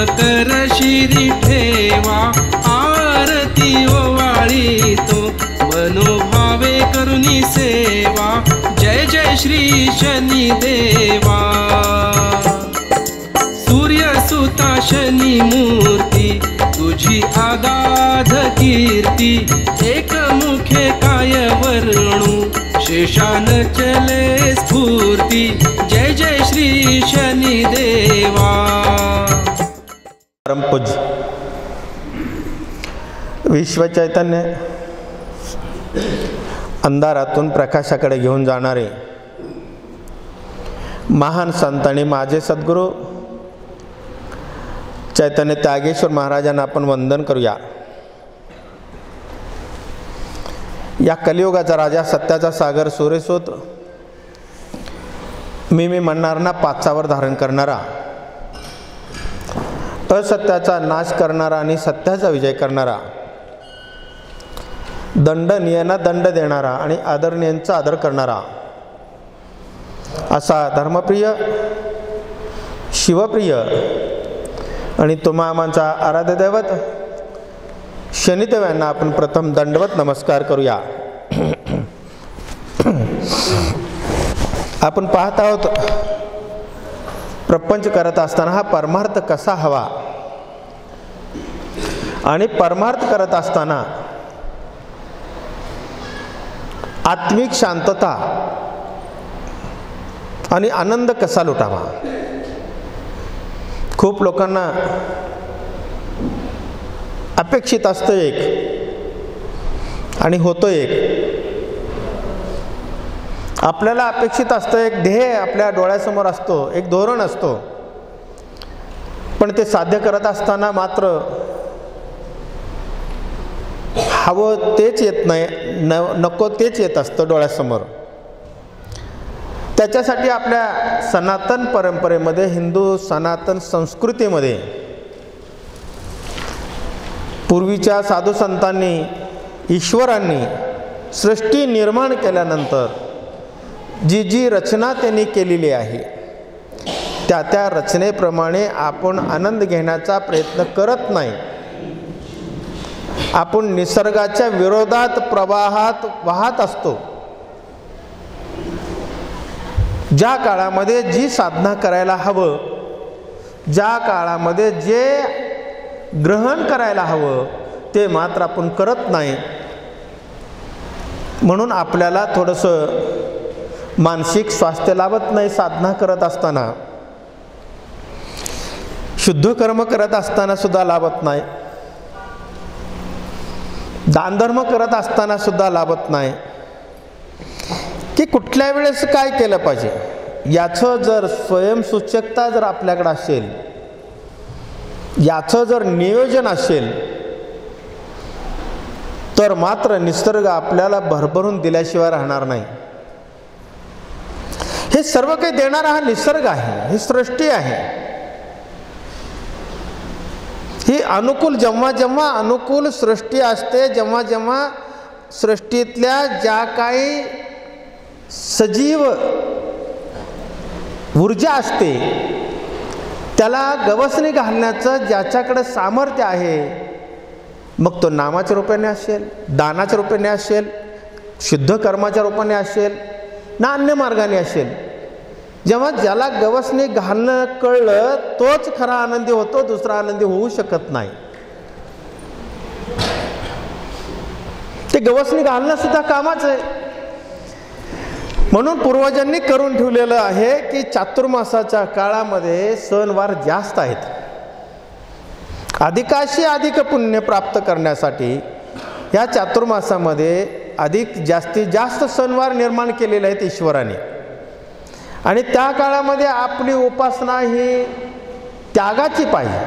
कर शिरी ठेवा, आरती ओवाळी तो मनोभावे करुणी सेवा। जय जय श्री शनी देवा। सूर्यसुता शनी मूर्ती तुझी आगाध कीर्ती, एकमुखे काय वर्णू शेषान चले स्फूर्ती। जय जय श्री शनी देवा। परमपूज्य विश्व चैतन्य अंधारातून प्रकाशाकडे घेऊन जाणारे महान संत आणि माझे सद्गुरू चैतन्य त्यागेश्वर महाराजांना आपण वंदन करूया। या कलियुगाचा राजा, सत्याचा सागर, सूर्यसूत, मी म्हणणार ना पाचावर धारण करणारा, असत्याचा नाश करणारा आणि सत्याचा विजय करणारा, दंडनीयांना दंड देणारा आणि आदरणीयांचा आदर करणारा, असा धर्मप्रिय, शिवप्रिय आणि तुम्हा आमचा आराध्य दैवत शनिदेव यांना आपण प्रथम दंडवत नमस्कार करूया। आपण पाहत आहोत प्रपंच करत असताना हा परमार्थ कसा हवा, आणि परमार्थ करत असताना आत्मिक शांतता आणि आनंद कसा लुटावा। खूप लोकांना अपेक्षित असतं एक आणि होतं एक। आपल्याला अपेक्षित असतं एक ध्येय आपल्या डोळ्यासमोर असतो, एक धोरण असतो, पण ते साध्य करत असताना मात्र हवं तेच येत नाही, नको तेच येत असतं डोळ्यासमोर। त्याच्यासाठी आपल्या सनातन परंपरेमध्ये, हिंदू सनातन संस्कृतीमध्ये पूर्वीच्या साधू संतांनी, ईश्वरांनी सृष्टी निर्माण केल्यानंतर जी जी रचना त्यांनी केलेली आहे, त्या त्या रचनेप्रमाणे आपण आनंद घेण्याचा प्रयत्न करत नाही। आपण निसर्गाच्या विरोधात प्रवाहात वाहत असतो। ज्या काळामध्ये जी साधना करायला हवं, ज्या काळामध्ये जे ग्रहण करायला हवं, ते मात्र आपण करत नाही। म्हणून आपल्याला थोडंसं मानसिक स्वास्थ्य लाभत नाही साधना करत असताना, शुद्ध कर्म करत असताना सुद्धा लाभत नाही, दानधर्म करत असताना सुद्धा लाभत नाही की कुठल्या वेळेस काय केलं पाहिजे। याचं जर स्वयंसूचकता जर आपल्याकडे असेल, याचं जर नियोजन असेल, तर मात्र निसर्ग आपल्याला भरभरून दिल्याशिवाय राहणार नाही। हे सर्व काही देणारा हा निसर्ग आहे, ही सृष्टी आहे। ही अनुकूल, जेव्हा जेव्हा अनुकूल सृष्टी असते, जेव्हा जेव्हा सृष्टीतल्या ज्या काही सजीव ऊर्जा असते, त्याला गवसणी घालण्याचं ज्याच्याकडे सामर्थ्य आहे, मग तो नामाच्या रूपाने असेल, दानाच्या रूपाने असेल, शुद्ध कर्माच्या रूपाने असेल ना अन्य मार्गाने असेल, जेव्हा ज्याला गवसणी घालणं कळलं तोच खरा आनंदी होतो, दुसरा आनंदी होऊ शकत नाही। ते गवसणी घालणं सुद्धा कामाचं आहे। म्हणून पूर्वजांनी करून ठेवलेलं आहे की चातुर्मासाच्या काळामध्ये सणवार जास्त आहेत। अधिकाशी अधिक पुण्य प्राप्त करण्यासाठी या चातुर्मासामध्ये अधिक जास्तीत जास्त सणवार निर्माण केलेले आहेत ईश्वराने। आणि त्या काळामध्ये आपली उपासना ही त्यागाची पाहिजे,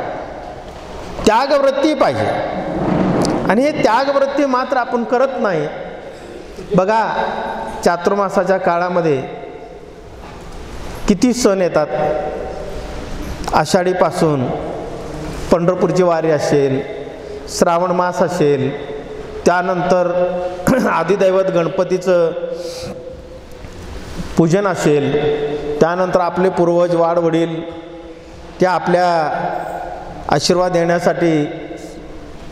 त्यागवृत्ती पाहिजे, आणि हे त्यागवृत्ती मात्र आपण करत नाही। बघा, चातुर्मासाच्या काळामध्ये किती सण येतात। आषाढीपासून पंढरपूरची वारी असेल, श्रावण मास असेल, त्यानंतर आदिदैवत गणपतीचं पूजन असेल, त्यानंतर आपले पूर्वज वाडवडील त्या आपल्या आशीर्वाद देण्यासाठी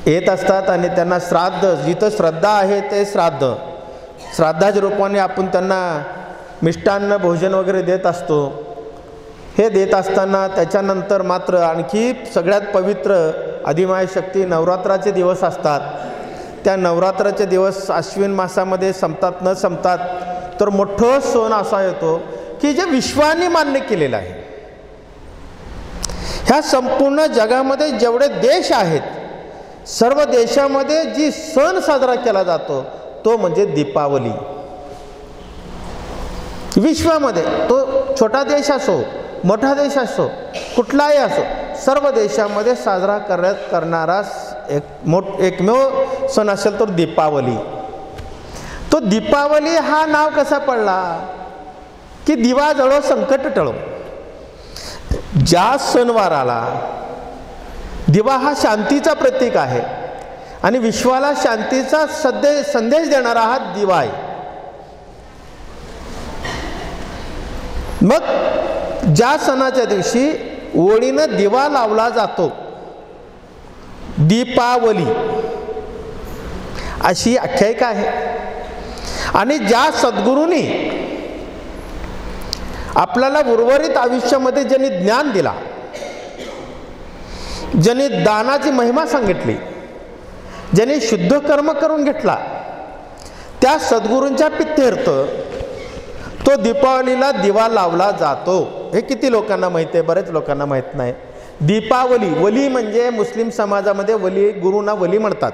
येत असतात आणि त्यांना श्राद्ध, जिथं श्रद्धा आहे ते श्राद्धाच्या रूपाने आपण त्यांना मिष्टान्न भोजन वगैरे देत असतो. हे देत असताना त्याच्यानंतर मात्र आणखी सगळ्यात पवित्र आदिमायशक्ती नवरात्राचे दिवस असतात. त्या नवरात्राचे दिवस अश्विन मासामध्ये संपतात न संपतात तर मोठं सण असा येतो की जे विश्वाने मान्य केलेलं आहे. ह्या संपूर्ण जगामध्ये जेवढे देश आहेत सर्व देशामध्ये जी सण साजरा केला जातो तो म्हणजे दीपावली. विश्वामध्ये तो छोटा देश असो मोठा देश असो कुठलाही असो सर्व देशामध्ये साजरा करणारा एकमेव सण असेल तो दीपावली. तो दीपावली हा नाव कसा पडला की दिवा जळो संकट टळो. ज्या सणवाराला दिवा हा शांतीचा प्रतीक आहे आणि विश्वाला शांतीचा संदेश देणारा हा दिवा आहे. मग ज्या सणाच्या दिवशी ओळीनं दिवा लावला जातो दीपावली अशी आख्यायिका आहे. आणि ज्या सद्गुरूंनी आपल्याला उर्वरित आयुष्यामध्ये ज्यांनी ज्ञान दिला, ज्यांनी दानाची महिमा सांगितली, ज्यांनी शुद्ध कर्म करून घेतला, त्या सद्गुरूंच्या प्रित्यर्थ तो दीपावलीला दिवा लावला जातो. हे किती लोकांना माहिती आहे? बरेच लोकांना माहीत नाही. दीपावली, वली म्हणजे मुस्लिम समाजामध्ये वली, गुरुना वली म्हणतात.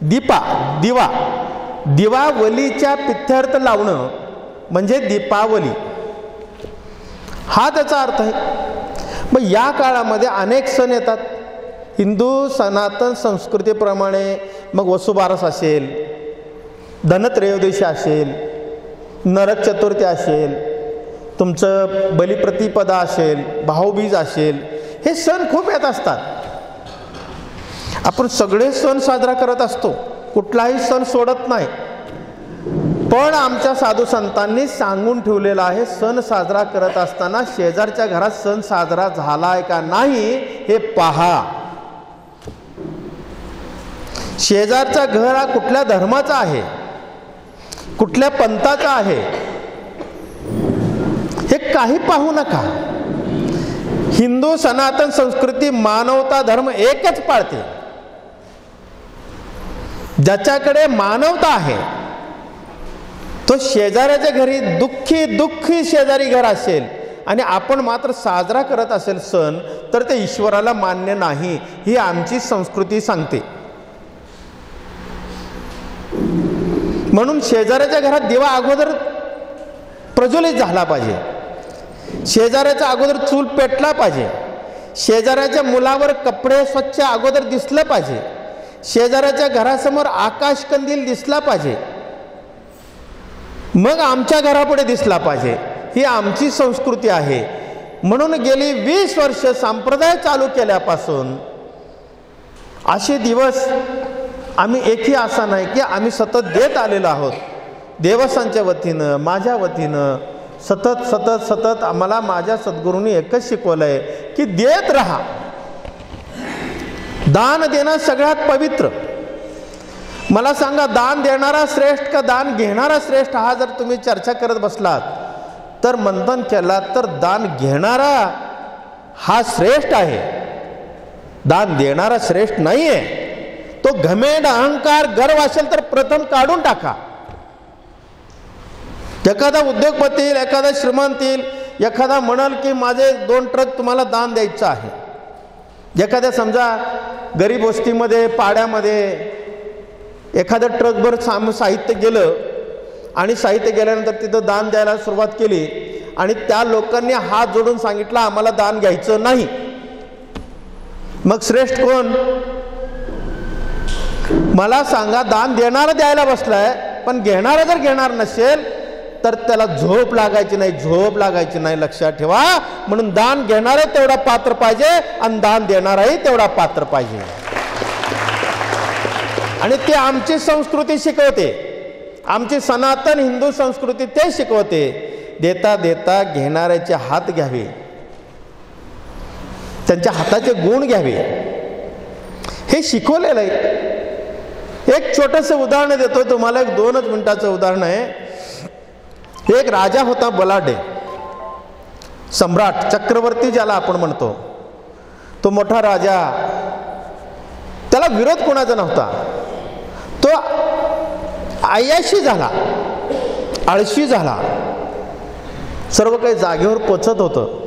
दिवा दिवा वलीच्या प्रित्यर्थ लावणं म्हणजे दीपावली हा त्याचा अर्थ आहे. मग या काळामध्ये अनेक सण येतात. हिंदू सनातन संस्कृतीप्रमाणे मग वसुबारस असेल, धनत्रयोदशी असेल, नरक चतुर्थी असेल, तुमचं बलिप्रतिपदा असेल, भाऊबीज असेल, हे सण खूप येत असतात. आपण सगळे सण साजरा करत असतो, कुठलाही सण सोडत नाही. पण आमच्या साधू संतांनी सांगून ठेवलेलं आहे सण साजरा करत असताना शेजारच्या घरात सण साजरा झालाय का नाही हे पहा. शेजारचा घर हा कुठल्या धर्माचा आहे, कुठल्या पंथाचा आहे हे काही पाहू नका. हिंदू सनातन संस्कृती मानवता धर्म एकच पाळते. ज्याच्याकडे मानवता आहे तो शेजाऱ्याच्या घरी दुःखी शेजारी घर असेल आणि आपण मात्र साजरा करत असेल सण तर ते ईश्वराला मान्य नाही, ही आमची संस्कृती सांगते. म्हणून शेजाऱ्याच्या घरात दिवा अगोदर प्रज्वलित झाला पाहिजे, शेजाऱ्याचा अगोदर चूल पेटला पाहिजे, शेजाऱ्याच्या मुलावर कपडे स्वच्छ अगोदर दिसलं पाहिजे, शेजाऱ्याच्या घरासमोर आकाश कंदील दिसला पाहिजे, मग आमच्या घरापुढे दिसला पाहिजे. ही आमची संस्कृती आहे. म्हणून गेली 20 वर्ष संप्रदाय चालू केल्यापासून असे दिवस आम्ही एकही असा नाही की आम्ही सतत देत आलेलो आहोत. देवस्थानच्या वतीनं माझ्या वतीनं सतत आम्हाला माझ्या सद्गुरूंनी एकच शिकवलं आहे की देत राहा. दान देणं सगळ्यात पवित्र. मला सांगा, दान देणारा श्रेष्ठ का दान घेणारा श्रेष्ठ हा जर तुम्ही चर्चा करत बसलात तर मंथन केलात तर दान घेणारा हा श्रेष्ठ आहे, दान देणारा श्रेष्ठ नाही आहे. तो घमेंड अहंकार गर्व असेल तर प्रथम काढून टाका. एखादा उद्योगपती येईल, एखादा श्रीमंत येईल, एखादा म्हणाल की माझे 2 ट्रक तुम्हाला दान द्यायचं आहे. एखाद्या समजा गरीब वस्तीमध्ये पाड्यामध्ये एखादं ट्रकभर साहित्य गेलं आणि साहित्य गेल्यानंतर तिथं दान द्यायला सुरुवात केली आणि त्या लोकांनी हात जोडून सांगितलं आम्हाला दान घ्यायचं नाही. मग श्रेष्ठ कोण? मला सांगा, दान देणारा द्यायला बसलाय पण घेणारा जर घेणार नसेल तर त्याला झोप लागायची नाही. लक्षात ठेवा. म्हणून दान घेणारा तेवढा पात्र पाहिजे आणि दान देणाराही तेवढा पात्र पाहिजे. आणि ते आमची संस्कृती शिकवते, आमची सनातन हिंदू संस्कृती ते शिकवते. देता देता घेणाऱ्याचे हात घ्यावे, त्यांच्या हाताचे गुण घ्यावे, हे शिकवलेलं आहे. एक छोटंसं उदाहरण देतो तुम्हाला, एक 2च मिनिटाचं उदाहरण आहे. एक राजा होता बलाढ्य, सम्राट, चक्रवर्ती ज्याला आपण म्हणतो. तो मोठा राजा, त्याला विरोध कोणाचा नव्हता. तो आयाशी झाला, आळशी झाला, सर्व काही जागेवर पोचत होतं.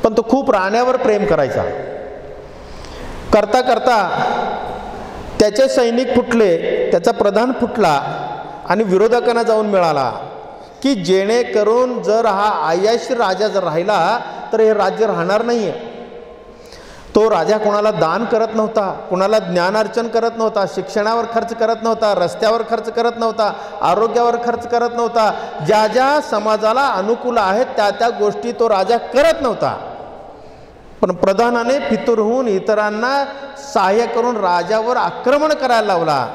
पण तो खूप राण्यावर प्रेम करायचा. करता करता त्याचे सैनिक फुटले, त्याचा प्रधान फुटला आणि विरोधकांना जाऊन मिळाला की जेणेकरून जर हा आयाशी राजा जर राहिला तर हे राज्य राहणार नाही आहे. तो राजा कोणाला दान करत नव्हता, कोणाला ज्ञानार्चन करत नव्हता, शिक्षणावर खर्च करत नव्हता, रस्त्यावर खर्च करत नव्हता, आरोग्यावर खर्च करत नव्हता. ज्या ज्या समाजाला अनुकूल आहेत त्या त्या गोष्टी तो राजा करत नव्हता. पण प्रधानाने फितूर होऊन इतरांना सहाय्य करून राजावर आक्रमण करायला लावला.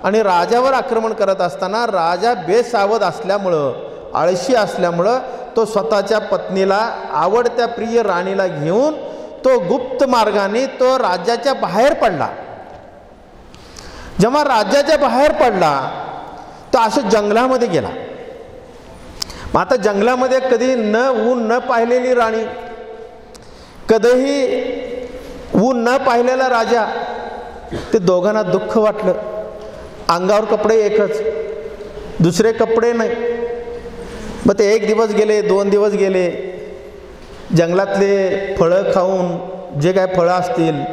आणि राजावर आक्रमण करत असताना राजा बेसावध असल्यामुळं, आळशी असल्यामुळं तो स्वतःच्या पत्नीला, आवडत्या प्रिय राणीला घेऊन तो गुप्त मार्गाने तो राज्याच्या बाहेर पडला. जेव्हा राज्याच्या बाहेर पडला तो असं जंगलामध्ये गेला. मग आता जंगलामध्ये कधी ऊन न पाहिलेली राणी, कधीही ऊन न पाहिलेला राजा, ते दोघांना दुःख वाटलं. अंगावर कपडे एकच, दुसरे कपडे नाही. मग ते 1 दिवस गेले, 2 दिवस गेले, जंगलातले फळं खाऊन, जे काय फळं असतील,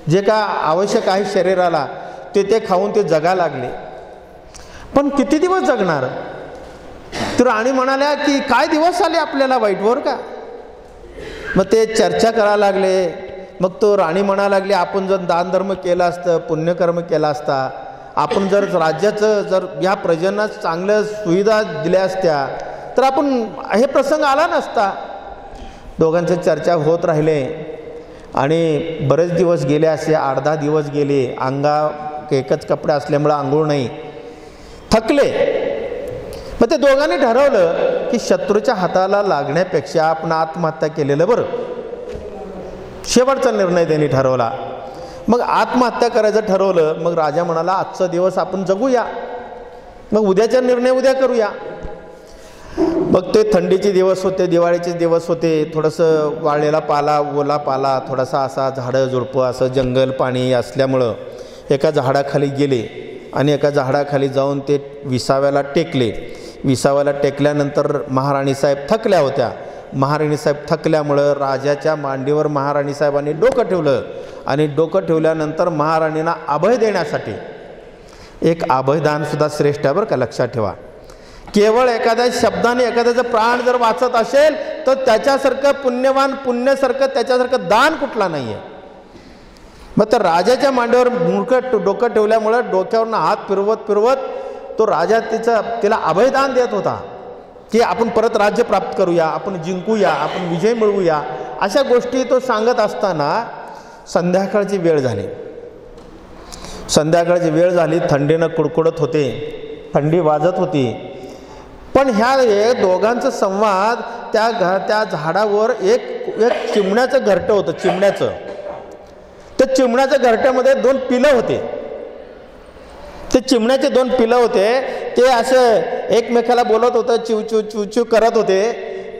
जे काय आवश्यक आहे शरीराला, ते खाऊन ते जगा लागले. पण किती दिवस जगणार? तर राणी म्हणाल्या की काय दिवस आले आपल्याला वाईटवर का? मग ते चर्चा करायला लागले. मग तो राणी म्हणायला लागली, आपण जर दानधर्म केलं असतं, पुण्यकर्म केला असता, आपण जर राज्याचं जर ह्या प्रजेंना चांगल्या सुविधा दिल्या असत्या तर आपण हे प्रसंग आला नसता. दोघांची चर्चा होत राहिले आणि बरेच दिवस गेले, असे 8-10 दिवस गेले. एकच कपडे असल्यामुळे आंघोळ नाही, थकले. मग ते दोघांनी ठरवलं की शत्रूच्या हाताला लागण्यापेक्षा आपण आत्महत्या केलेलं बरं. शेवटचा निर्णय त्यांनी ठरवला. मग आत्महत्या करायचं ठरवलं. मग राजा म्हणाला, आजचा दिवस आपण जगूया, मग उद्याचा निर्णय उद्या करूया. मग ते थंडीचे दिवस होते, दिवाळीचे दिवस होते. थोडंसं वाळलेला पाला, ओला पाला, थोडासा असा झाडं झुडपं असं जंगल पाणी असल्यामुळं एका झाडाखाली गेले आणि एका झाडाखाली जाऊन ते विसाव्याला टेकले. विसाव्याला टेकल्यानंतर महाराणी साहेब थकल्या होत्या. महाराणी साहेब थकल्यामुळं राजाच्या मांडीवर महाराणी साहेबांनी डोकं ठेवलं आणि डोकं ठेवल्यानंतर महाराणींना अभय देण्यासाठी, एक अभयदानसुद्धा श्रेष्ठ आहे बरं का, लक्षात ठेवा. केवळ एखाद्या शब्दाने एखाद्याचा प्राण जर वाचत असेल तर त्याच्यासारखं पुण्यवान, पुण्यासारखं त्याच्यासारखं दान कुठला नाही आहे. मग तर राजाच्या मांडीवर डोकं ठेवल्यामुळं डोक्यावरनं हात फिरवत तो राजा तिला अभयदान देत होता की आपण परत राज्य प्राप्त करूया, आपण जिंकूया, आपण विजय मिळवूया. अशा गोष्टी तो सांगत असताना संध्याकाळची वेळ झाली. संध्याकाळची वेळ झाली, थंडीनं कुडकुडत होते, थंडी वाजत होती. पण ह्या दोघांचं संवाद, त्या झाडावर एक चिमण्याचं घरटं होतं, चिमण्याचं. त्या चिमण्याच्या घरट्यामध्ये 2 पिलं होते. ते चिमण्याचे 2 पिलं होते. ते असं एकमेकाला बोलत होतं, चिव चिव चिव चिव करत होते.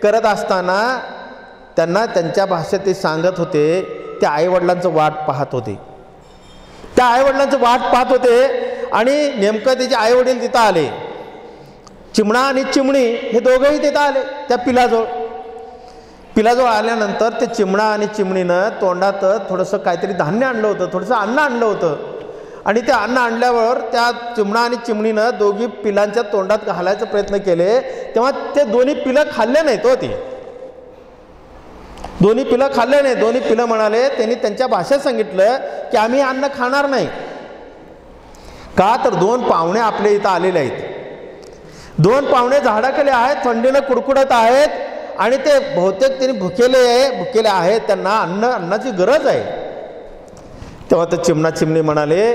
करत असताना त्यांना त्यांच्या भाषेत ते सांगत होते, त्या आईवडिलांचं वाट पाहत होते. त्या आईवडिलांचं वाट पाहत होते आणि नेमकं त्याचे आईवडील तिथं आले. चिमणा आणि चिमणी हे दोघंही तिथं आले त्या पिलाजवळ. पिलाजवळ आल्यानंतर ते चिमणा आणि चिमणीनं तोंडात थोडंसं काहीतरी धान्य आणलं होतं, थोडंसं अन्न आणलं होतं. आणि ते अन्न आणल्यावर त्या चिमणा आणि चिमणीनं दोघी पिलांच्या तोंडात घालायचा प्रयत्न केले. तेव्हा ते दोन्ही पिलं खाल्ले नाहीत हो. ते दोन्ही पिलं खाल्ले नाही. दोन्ही पिलं म्हणाले, त्यांनी त्यांच्या भाषेत सांगितलं की आम्ही अन्न खाणार नाही. का तर 2 पाहुणे आपल्या इथं आलेले आहेत. 2 पाहुणे झाडाखाली आहेत, थंडीनं कुडकुडत आहेत आणि ते बहुतेक त्यांनी भुकेले आहेत, त्यांना अन्नाची गरज आहे. तेव्हा तर चिमणा चिमणी म्हणाले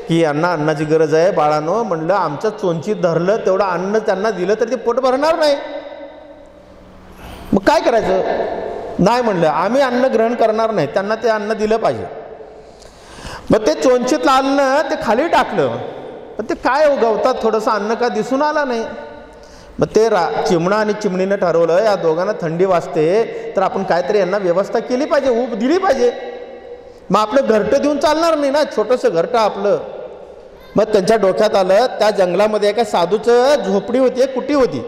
की अन्नाची गरज आहे बाळांनो. म्हणलं आमच्या चोंचीत धरलं तेवढं अन्न त्यांना दिलं तर ते पोट भरणार नाही. मग काय करायचं? नाही म्हणलं, आम्ही अन्न ग्रहण करणार नाही, त्यांना ते अन्न दिलं पाहिजे. मग ते चोंचीतलं अन्न ते खाली टाकलं, पण ते काय गवतात थोडंसं अन्न का दिसून आलं नाही. मग ते चिमणा आणि चिमणीनं ठरवलं या दोघांना थंडी वाजते तर आपण काहीतरी यांना व्यवस्था केली पाहिजे, ऊब दिली पाहिजे. मग आपलं घरटं देऊन चालणार नाही ना, छोटंसं घरटं आपलं. मग त्यांच्या डोक्यात आलं, त्या जंगलामध्ये एका साधूचं झोपडी होती, एक कुटी होती.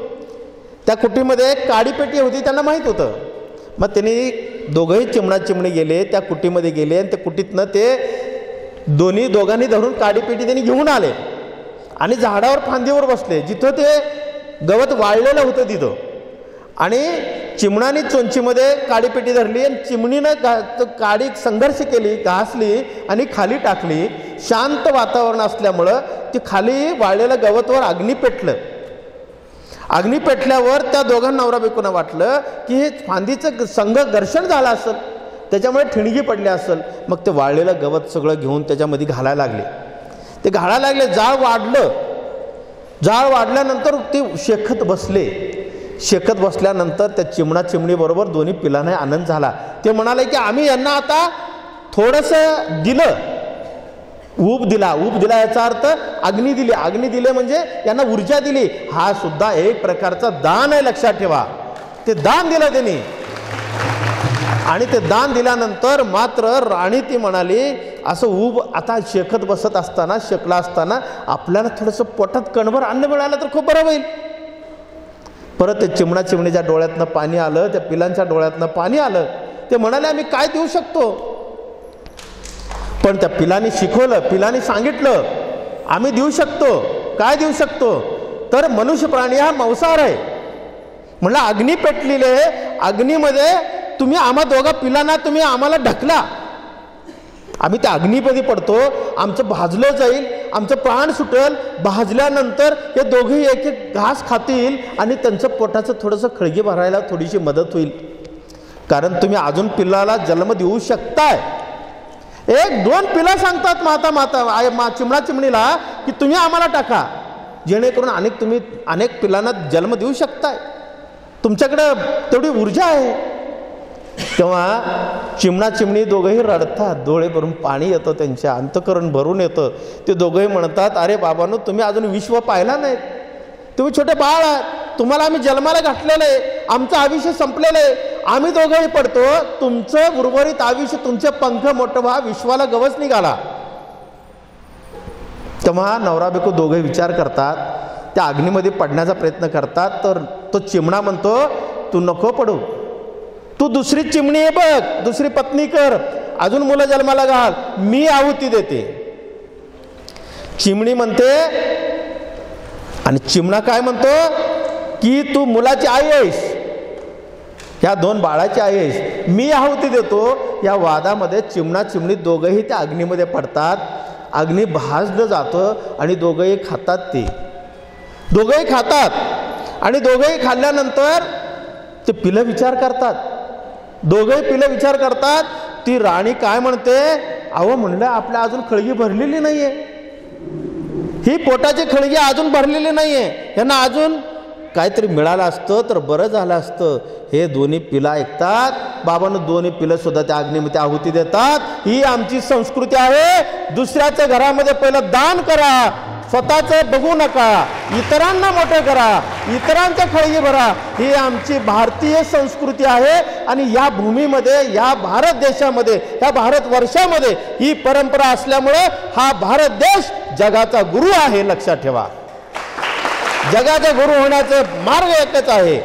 त्या कुटीमध्ये एक काडी पेटी होती, त्यांना माहीत होतं. मग त्यांनी दोघंही चिमणा चिमणी गेले, त्या कुटीमध्ये गेले आणि त्या कुटीतनं ते दोघांनी धरून काडी पेटी त्यांनी घेऊन आले आणि झाडावर फांदीवर बसले, जिथं ते गवत वाळलेलं होतं तिथं. आणि चिमणाने चोंचीमध्ये काडीपेटी धरली आणि चिमणीनं काडी संघर्ष केली, घासली आणि खाली टाकली. शांत वातावरण असल्यामुळं ती खाली वाळलेल्या गवतवर अग्नी पेटलं. अग्नी पेटल्यावर त्या दोघांना नवरा बायकोंना वाटलं की हे फांदीचं घर्षण झालं असेल, त्याच्यामुळे ठिणगी पडली असेल. मग ते वाळलेलं गवत सगळं घेऊन त्याच्यामध्ये घालायला लागले. ते घालायला लागले, जाळ वाढलं. जाळ वाढल्यानंतर ते शेकत बसले. शेकत बसल्यानंतर त्या चिमणा चिमणीबरोबर दोन्ही पिलांना आनंद झाला. ते म्हणाले की आम्ही यांना आता थोडंसं दिलं, ऊब दिला. ऊब दिला याचा अर्थ अग्नी दिली. अग्नी दिले म्हणजे यांना ऊर्जा दिली. हा सुद्धा एक प्रकारचा दान आहे, लक्षात ठेवा. ते दान दिलं त्यांनी. आणि ते दान दिल्यानंतर मात्र राणी ती म्हणाली, असं ऊब आता शेकत बसत असताना, शेकला असताना आपल्याला थोडंसं पोटात कणभर अन्न मिळालं तर खूप बरं होईल. परत ते चिमणा चिमणीच्या डोळ्यातनं पाणी आलं, त्या पिलांच्या डोळ्यातनं पाणी आलं. ते म्हणाले आम्ही काय देऊ शकतो. पण त्या पिलांनी शिकवलं, पिलांनी सांगितलं आम्ही देऊ शकतो. काय देऊ शकतो तर मनुष्य प्राणी हा मांसाहार आहे. म्हणलं अग्नी पेटलेले, अग्नीमध्ये तुम्ही आम्हा दोघा पिलांना तुम्ही आम्हाला ढकला, आम्ही त्या अग्नीमध्ये पडतो, आमचं भाजलं जाईल, आमचं प्राण सुटेल. भाजल्यानंतर हे दोघेही एक एक घास खातील आणि त्यांचं पोटाचं थोडंसं खळगी भरायला थोडीशी मदत होईल. कारण तुम्ही अजून पिल्लाला जन्म देऊ शकताय. एक दोन पिला सांगतात माता चिमणा चिमणीला की तुम्ही आम्हाला टाका, जेणेकरून तुम्ही अनेक पिलांना जन्म देऊ शकताय, तुमच्याकडे तेवढी ऊर्जा आहे. तेव्हा चिमणा चिमणी दोघंही रडतात, डोळे भरून पाणी येतं, त्यांचे अंतःकरण भरून येतं. ते दोघंही म्हणतात अरे बाबांनो, तुम्ही अजून विश्व पाहिला नाही, तुम्ही छोटे बाळ आहात, तुम्हाला आम्ही जन्माला घातलेलं आहे, आमचं आयुष्य संपलेलं आहे, आम्ही दोघंही पडतो, तुमचं उर्वरित आयुष्य, तुमचे पंख मोठं व्हा, विश्वाला गवस निघाला. तेव्हा नवरा बायको दोघंही विचार करतात, त्या अग्नीमध्ये पडण्याचा प्रयत्न करतात. तर तो चिमणा म्हणतो तू नको पडू, तू दुसरी चिमणी बघ, दुसरी पत्नी कर, अजून मुलं जन्माला घाल, मी आहुती देते. चिमणी म्हणते आणि चिमणा काय म्हणतो की तू मुलाची आई आहेस, ह्या दोन बाळाची आई आहेस, मी आहुती देतो. या वादामध्ये चिमणा चिमणी दोघंही त्या अग्नीमध्ये पडतात. अग्नी भाजलं जातं आणि दोघंही खातात. ते दोघंही खातात आणि दोघंही खाल्ल्यानंतर ते पिलं विचार करतात. दोघंही पिलं विचार करतात. ती राणी काय म्हणते, अहो म्हणलं आपल्या अजून खळगी भरलेली नाहीये, ही पोटाची खळगी अजून भरलेली नाहीये, यांना अजून काहीतरी मिळालं असतं तर बरं झालं असतं. हे दोन्ही पिलं ऐकतात. बाबांनो, दोन्ही पिलं सुद्धा त्या अग्नीमध्ये आहुती देतात. ही आमची संस्कृती आहे. दुसऱ्याच्या घरामध्ये पहिलं दान करा, स्वतःचं बघू नका, इतरांना मोठं करा, इतरांच्या खळगी भरा. ही आमची भारतीय संस्कृती आहे. आणि या भूमीमध्ये, या भारत देशामध्ये, या भारत वर्षामध्ये ही परंपरा असल्यामुळे हा भारत देश जगाचा गुरु आहे. लक्षात ठेवा, जगाचा गुरु होण्याचा मार्ग एकच आहे.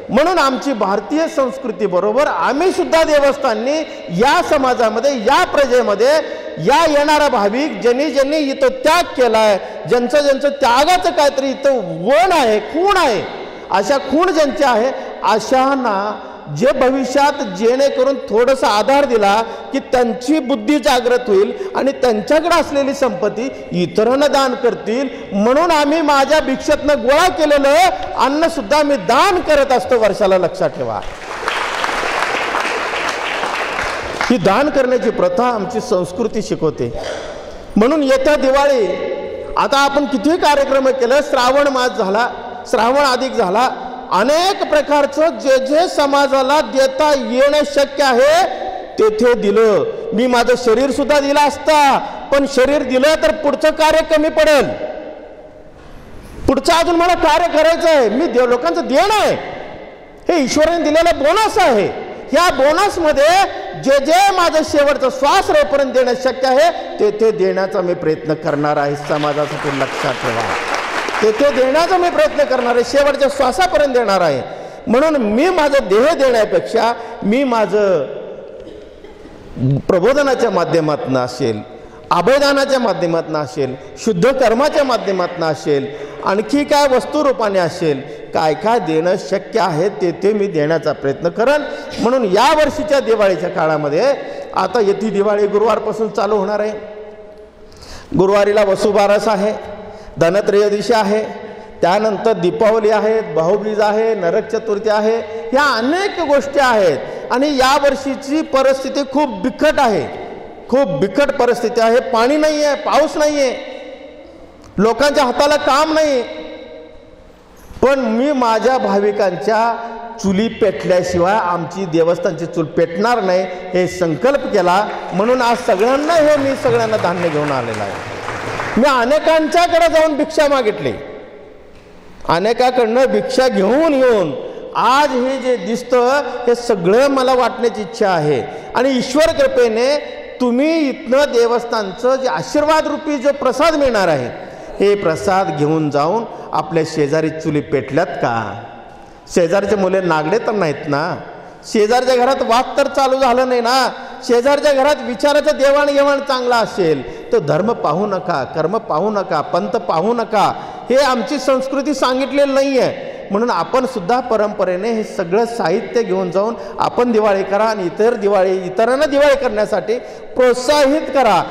म्हणून आमची भारतीय संस्कृती बरोबर आम्ही सुद्धा देवस्थाननी या समाजामध्ये, या प्रजेमध्ये, या येणारा भाविक ज्यांनी ज्यांनी इथं त्याग केलाय, ज्यांचं त्यागाचं काहीतरी इथं वण आहे, खूण आहे, अशा खूण ज्यांचे आहे अशांना जे भविष्यात जेणेकरून थोडासा आधार दिला की त्यांची बुद्धी जागृत होईल आणि त्यांच्याकडे असलेली संपत्ती इतरांना दान करतील. म्हणून आम्ही माझ्या भिक्षेतनं गोळा केलेलं अन्न सुद्धा मी दान करत असतो वर्षाला. लक्षात ठेवा, ही दान करण्याची प्रथा आमची संस्कृती शिकवते. म्हणून येत्या दिवाळी, आता आपण किती कार्यक्रम केले, श्रावण मास झाला, श्रावण अधिक झाला, अनेक प्रकारचं जे जे समाजाला देता येणं शक्य आहे तेथे दिलं. मी माझं शरीर सुद्धा दिलं असता, पण शरीर दिलं तर पुढचं कार्य कमी पडेल. पुढचं अजून मला कार्य करायचं आहे. मी लोकांचं देणं आहे, हे ईश्वराने दिलेला बोनस आहे. ह्या बोनसमध्ये जे जे माझं शेवटचा श्वास रेपर्यंत देणं शक्य आहे ते देण्याचा मी प्रयत्न करणार आहे. समाजासाठी लक्षात ठेवा, ते देण्याचा मी प्रयत्न करणार आहे, शेवटच्या श्वासापर्यंत देणार आहे. म्हणून मी माझं देह देण्यापेक्षा मी माझं प्रबोधनाच्या माध्यमातून असेल, अभयदानाच्या माध्यमातून असेल, शुद्ध कर्माच्या माध्यमातून असेल, आणखी काय वस्तुरूपाने असेल, काय काय देणं शक्य आहे ते मी देण्याचा प्रयत्न करेन. म्हणून या वर्षीच्या दिवाळीच्या काळामध्ये आता येती दिवाळी गुरुवारपासून चालू होणार आहे. गुरुवारीला वसुबारस आहे, धनत्रयोदशी आहे, त्यानंतर दीपावली आहे, भाऊबीज आहे, नरक चतुर्थी आहे. ह्या अनेक गोष्टी आहेत आणि या वर्षीची परिस्थिती खूप बिकट आहे, खूप बिकट परिस्थिती आहे. पाणी नाही आहे, पाऊस नाही आहे, लोकांच्या हाताला काम नाही. पण मी माझ्या भाविकांच्या चुली पेटल्याशिवाय आमची देवस्थानची चूल पेटणार नाही हे संकल्प केला. म्हणून आज सगळ्यांना मी सगळ्यांना धान्य घेऊन आलेलं आहे. मी अनेकांच्याकडे जाऊन भिक्षा मागितली, अनेकाकडनं भिक्षा घेऊन येऊन आज हे जे दिसतं हे सगळं मला वाटण्याची इच्छा आहे. आणि ईश्वर कृपेने तुम्ही इथनं देवस्थानचं जे आशीर्वाद रूपी जो प्रसाद मिळणार आहे हे प्रसाद घेऊन जाऊन आपल्या शेजारी चुली पेटल्यात का? शेजारचे मुले नागडे तर नाहीत ना? शेजारच्या घरात वाद तर चालू झालं नाही ना? शेजारच्या घरात विचाराचं देवाणघेवाण चांगला असेल तर धर्म पाहू नका, कर्म पाहू नका, पंथ पाहू नका, हे आमची संस्कृती सांगितलेली नाही आहे. म्हणून आपण सुद्धा परंपरेने हे सगळं साहित्य घेऊन जाऊन आपण दिवाळी करा आणि इतरांना दिवाळी करण्यासाठी प्रोत्साहित करा.